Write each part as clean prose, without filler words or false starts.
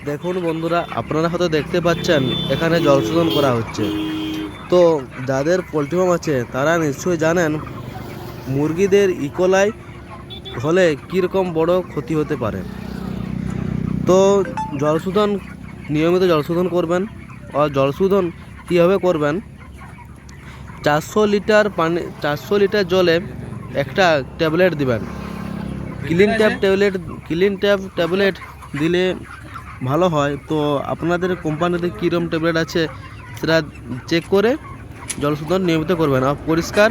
দেখুন বন্ধুরা, আপনারা হয়তো দেখতে পাচ্ছেন এখানে জল শোধন করা হচ্ছে। তো যাদের পোলট্রি ফার্ম আছে তারা নিশ্চয়ই জানেন মুরগিদের ইকোলাই হলে কীরকম বড় ক্ষতি হতে পারে। তো জল শোধন নিয়মিত জল শোধন করবেন। আর জল শোধন কীভাবে করবেন, 400 লিটার জলে একটা ট্যাবলেট দিবেন। ক্লিন ট্যাব ট্যাবলেট দিলে ভালো হয়। তো আপনাদের কোম্পানিতে কীরকম ট্যাবলেট আছে সেটা চেক করে জল শোধন নিয়মিত করবেন। আর পরিষ্কার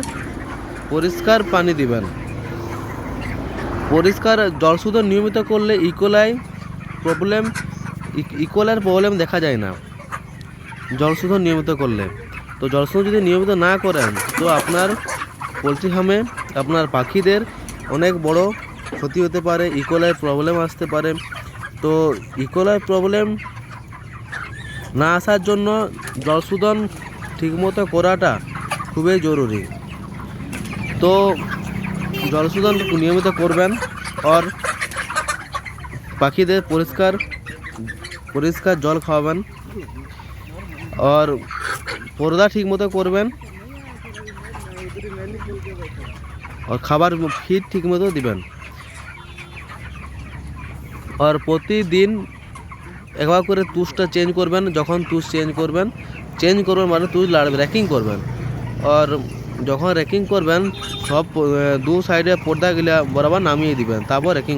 পরিষ্কার পানি দিবেন। পরিষ্কার জল শোধন নিয়মিত করলে ইকোলাইয়ের প্রবলেম দেখা যায় না জল শোধন নিয়মিত করলে। তো জল শোধন যদি নিয়মিত না করেন তো আপনার পোলট্রি ফার্মে আপনার পাখিদের অনেক বড় ক্ষতি হতে পারে, ইকোলাই প্রবলেম আসতে পারে। তো ইকোলাই প্রবলেম না আসার জন্য জল শোধন ঠিকমতো করাটা খুবই জরুরি। তো জল শোধন নিয়মিত করবেন। আর পাখিদের পরিষ্কার পরিষ্কার জল খাওয়াবেন। আর পর্দা ঠিকমতো করবেন। আর খাবার ফিড ঠিকমতো দিবেন। আর প্রতিদিন একবার করে তুষটা চেঞ্জ করবেন। যখন তুষ চেঞ্জ করবেন মানে তুষ র্যাকিং করবেন। আর যখন র্যাকিং করবেন সব দু সাইডে পর্দাগুলা বরাবর নামিয়ে দিবেন, তারপর র্যাকিং